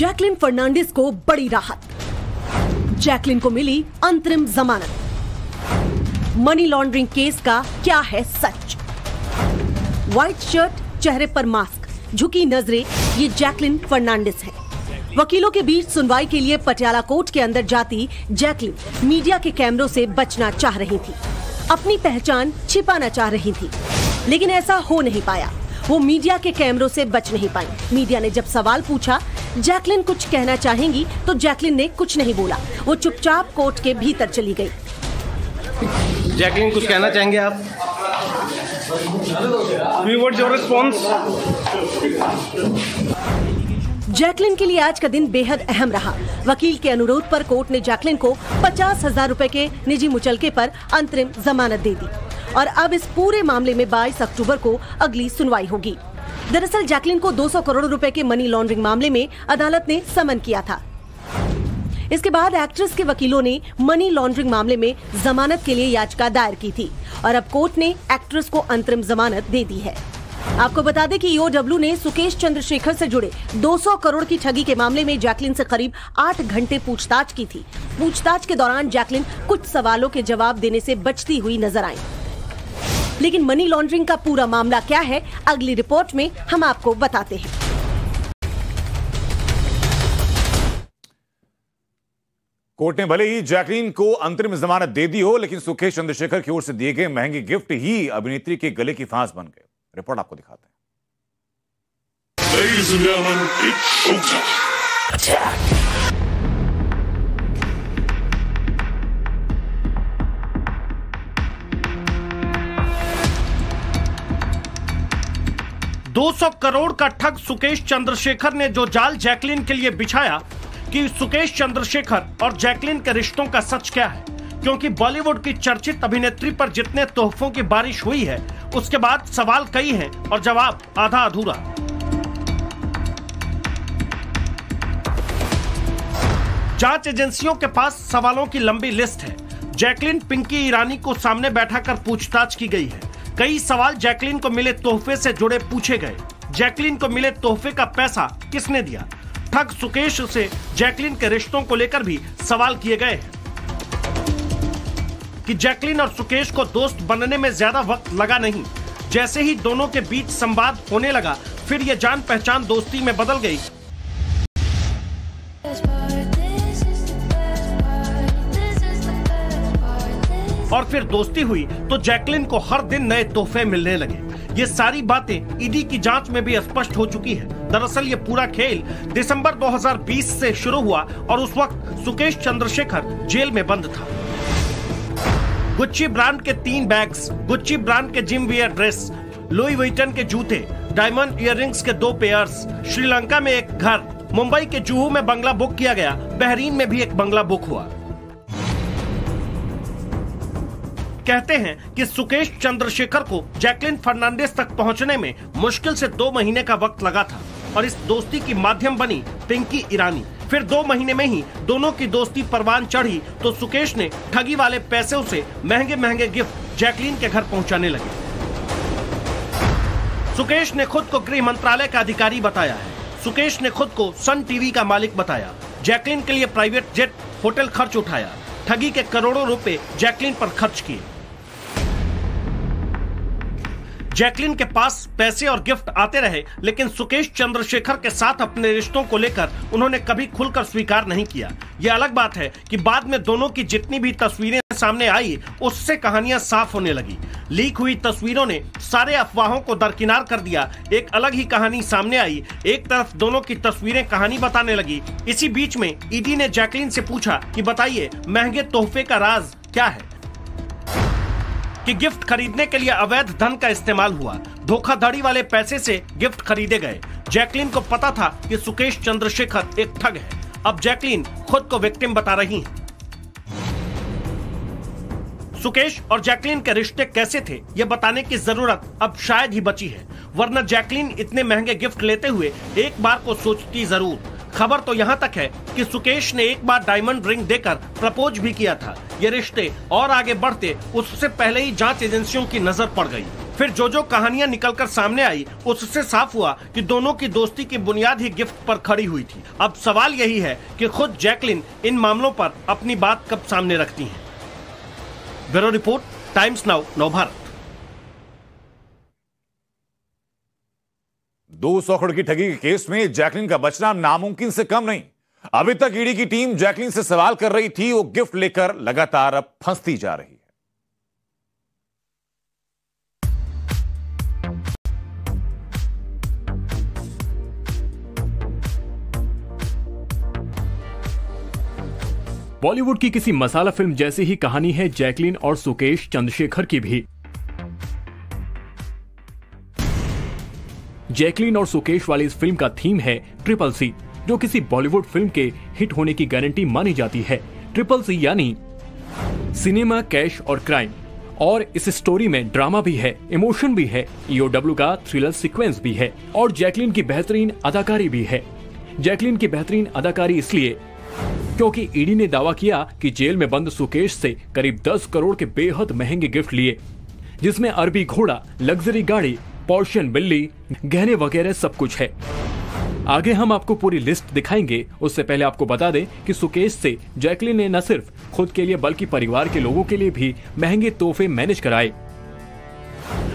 Jacqueline Fernandes को बड़ी राहत। जैकलिन को मिली अंतरिम जमानत। मनी लॉन्ड्रिंग केस का क्या है सच? व्हाइट शर्ट, चेहरे पर मास्क, झुकी नजरें, ये जैकलिन फर्नांडिस है। वकीलों के बीच सुनवाई के लिए पटियाला कोर्ट के अंदर जाती जैकलिन मीडिया के कैमरों से बचना चाह रही थी, अपनी पहचान छिपाना चाह रही थी, लेकिन ऐसा हो नहीं पाया। वो मीडिया के कैमरों से बच नहीं पाई। मीडिया ने जब सवाल पूछा जैकलिन कुछ कहना चाहेंगी, तो जैकलिन ने कुछ नहीं बोला। वो चुपचाप कोर्ट के भीतर चली गई। जैकलिन कुछ कहना चाहेंगे आप? What's your response? जैकलिन के लिए आज का दिन बेहद अहम रहा। वकील के अनुरोध पर कोर्ट ने जैकलिन को 50,000 रुपए के निजी मुचलके पर अंतरिम जमानत दे दी और अब इस पूरे मामले में 22 अक्टूबर को अगली सुनवाई होगी। दरअसल जैकलिन को 200 करोड़ रुपए के मनी लॉन्ड्रिंग मामले में अदालत ने समन किया था। इसके बाद एक्ट्रेस के वकीलों ने मनी लॉन्ड्रिंग मामले में जमानत के लिए याचिका दायर की थी और अब कोर्ट ने एक्ट्रेस को अंतरिम जमानत दे दी है। आपको बता दें कि ईओडब्ल्यू ने सुकेश चंद्रशेखर से जुड़े 200 करोड़ की ठगी के मामले में जैकलिन से करीब 8 घंटे पूछताछ की थी। पूछताछ के दौरान जैकलिन कुछ सवालों के जवाब देने से बचती हुई नजर आई, लेकिन मनी लॉन्ड्रिंग का पूरा मामला क्या है, अगली रिपोर्ट में हम आपको बताते हैं। कोर्ट ने भले ही जैकलिन को अंतरिम जमानत दे दी हो, लेकिन सुकेश चंद्रशेखर की ओर से दिए गए महंगे गिफ्ट ही अभिनेत्री के गले की फांस बन गए। रिपोर्ट आपको दिखाते हैं। Ladies and gentlemen, it's showtime. Attack. 200 crore का ठग सुकेश चंद्रशेखर ने जो जाल जैकलिन के लिए बिछाया कि सुकेश चंद्रशेखर और जैकलिन के रिश्तों का सच क्या है, क्योंकि बॉलीवुड की चर्चित अभिनेत्री पर जितने तोहफों की बारिश हुई है, उसके बाद सवाल कई हैं और जवाब आधा अधूरा। जांच एजेंसियों के पास सवालों की लंबी लिस्ट है। जैकलिन पिंकी ईरानी को सामने बैठाकर पूछताछ की गई है। कई सवाल जैकलिन को मिले तोहफे से जुड़े पूछे गए। जैकलिन को मिले तोहफे का पैसा किसने दिया? ठग सुकेश से जैकलिन के रिश्तों को लेकर भी सवाल किए गए हैं कि जैकलिन और सुकेश को दोस्त बनने में ज्यादा वक्त लगा नहीं। जैसे ही दोनों के बीच संवाद होने लगा, फिर ये जान पहचान दोस्ती में बदल गई। और फिर दोस्ती हुई तो जैकलिन को हर दिन नए तोहफे मिलने लगे। ये सारी बातें ईडी की जांच में भी स्पष्ट हो चुकी है। दरअसल ये पूरा खेल दिसंबर 2020 से शुरू हुआ और उस वक्त सुकेश चंद्रशेखर जेल में बंद था। गुच्ची ब्रांड के 3 बैग्स, गुच्ची ब्रांड के जिम वियर ड्रेस, लुई विटन के जूते, डायमंड इयररिंग्स के 2 पेयर्स, श्रीलंका में एक घर, मुंबई के जुहू में बंगला बुक किया गया, बहरीन में भी एक बंगला बुक हुआ। कहते हैं कि सुकेश चंद्रशेखर को जैकलिन फर्नांडिस तक पहुंचने में मुश्किल से 2 महीने का वक्त लगा था और इस दोस्ती की माध्यम बनी पिंकी ईरानी। फिर 2 महीने में ही दोनों की दोस्ती परवान चढ़ी तो सुकेश ने ठगी वाले पैसों से महंगे महंगे गिफ्ट जैकलिन के घर पहुंचाने लगे। सुकेश ने खुद को गृह मंत्रालय का अधिकारी बताया है। सुकेश ने खुद को सन टीवी का मालिक बताया। जैकलिन के लिए प्राइवेट जेट, होटल खर्च उठाया। ठगी के करोड़ों रुपए जैकलिन पर खर्च किए। जैकलिन के पास पैसे और गिफ्ट आते रहे, लेकिन सुकेश चंद्रशेखर के साथ अपने रिश्तों को लेकर उन्होंने कभी खुलकर स्वीकार नहीं किया। यह अलग बात है कि बाद में दोनों की जितनी भी तस्वीरें सामने आई, उससे कहानियां साफ होने लगी। लीक हुई तस्वीरों ने सारे अफवाहों को दरकिनार कर दिया। एक अलग ही कहानी सामने आई। एक तरफ दोनों की तस्वीरें कहानी बताने लगी। इसी बीच में ईडी ने जैकलिन से पूछा कि बताइए महंगे तोहफे का राज क्या है, कि गिफ्ट खरीदने के लिए अवैध धन का इस्तेमाल हुआ। धोखाधड़ी वाले पैसे से गिफ्ट खरीदे गए। जैकलिन को पता था कि सुकेश चंद्रशेखर एक ठग है। अब जैकलिन खुद को विक्टिम बता रही हैं। सुकेश और जैकलिन के रिश्ते कैसे थे, यह बताने की जरूरत अब शायद ही बची है, वरना जैकलिन इतने महंगे गिफ्ट लेते हुए एक बार को सोचती जरूर। खबर तो यहाँ तक है कि सुकेश ने एक बार डायमंड रिंग देकर प्रपोज भी किया था। ये रिश्ते और आगे बढ़ते उससे पहले ही जांच एजेंसियों की नजर पड़ गई। फिर जो कहानियां निकलकर सामने आई उससे साफ हुआ कि दोनों की दोस्ती की बुनियाद ही गिफ्ट पर खड़ी हुई थी। अब सवाल यही है कि खुद जैकलिन इन मामलों पर अपनी बात कब सामने रखती हैं। Bureau report, times now, Navbharat. 200 crore की ठगी के केस में जैकलिन का बचना नामुमकिन से कम नहीं। अभी तक ईडी की टीम जैकलिन से सवाल कर रही थी, वो गिफ्ट लेकर लगातार अब फंसती जा रही है। बॉलीवुड की किसी मसाला फिल्म जैसी ही कहानी है जैकलिन और सुकेश चंद्रशेखर की भी। जैकलिन और सुकेश वाली इस फिल्म का थीम है ट्रिपल सी, जो किसी बॉलीवुड फिल्म के हिट होने की गारंटी मानी जाती है। ट्रिपल सी यानी सिनेमा, कैश और क्राइम। और इस स्टोरी में ड्रामा भी है, इमोशन भी है, EOW का थ्रिलर सीक्वेंस भी है और जैकलिन की बेहतरीन अदाकारी भी है। जैकलिन की बेहतरीन अदाकारी इसलिए क्योंकि ईडी ने दावा किया कि जेल में बंद सुकेश से करीब 10 करोड़ के बेहद महंगे गिफ्ट लिए, जिसमें अरबी घोड़ा, लग्जरी गाड़ी, पोर्शियन बिल्ली, गहने वगैरह सब कुछ है। आगे हम आपको पूरी लिस्ट दिखाएंगे। उससे पहले आपको बता दें कि सुकेश से जैकलिन ने न सिर्फ खुद के लिए बल्कि परिवार के लोगों के लिए भी महंगे तोहफे मैनेज कराए।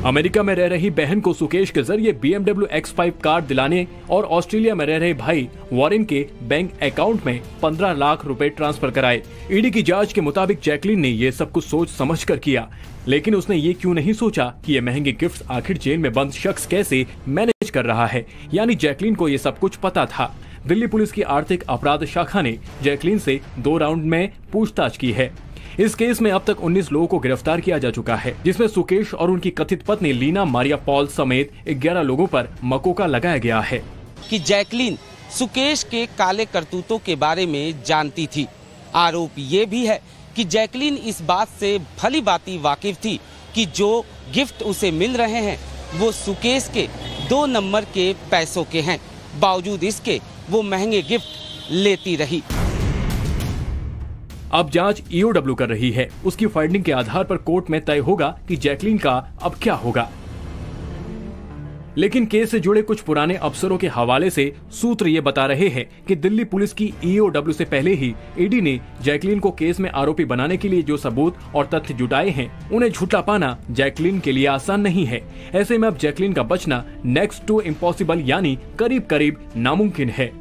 अमेरिका में रह रही बहन को सुकेश के जरिए BMW X5 कार दिलाने और ऑस्ट्रेलिया में रह रहे भाई वॉरेन के बैंक अकाउंट में 15 लाख रुपए ट्रांसफर कराए। ईडी की जांच के मुताबिक जैकलिन ने ये सब कुछ सोच समझकर किया, लेकिन उसने ये क्यों नहीं सोचा कि ये महंगे गिफ्ट्स आखिर जेल में बंद शख्स कैसे मैनेज कर रहा है। यानी जैकलिन को ये सब कुछ पता था। दिल्ली पुलिस की आर्थिक अपराध शाखा ने जैकलिन से 2 राउंड में पूछताछ की है। इस केस में अब तक 19 लोगों को गिरफ्तार किया जा चुका है, जिसमें सुकेश और उनकी कथित पत्नी लीना मारिया पॉल समेत 11 लोगों पर मकोका लगाया गया है कि जैकलिन सुकेश के काले करतूतों के बारे में जानती थी। आरोप ये भी है कि जैकलिन इस बात से भली भांति वाकिफ थी कि जो गिफ्ट उसे मिल रहे हैं वो सुकेश के 2 नंबर के पैसों के हैं। बावजूद इसके वो महंगे गिफ्ट लेती रही। अब जांच EOW कर रही है। उसकी फाइंडिंग के आधार पर कोर्ट में तय होगा कि जैकलिन का अब क्या होगा। लेकिन केस से जुड़े कुछ पुराने अफसरों के हवाले से सूत्र ये बता रहे हैं कि दिल्ली पुलिस की EOW से पहले ही ईडी ने जैकलिन को केस में आरोपी बनाने के लिए जो सबूत और तथ्य जुटाए हैं, उन्हें झूठा पाना जैकलिन के लिए आसान नहीं है। ऐसे में अब जैकलिन का बचना नेक्स्ट टू इम्पॉसिबल यानी करीब करीब नामुमकिन है।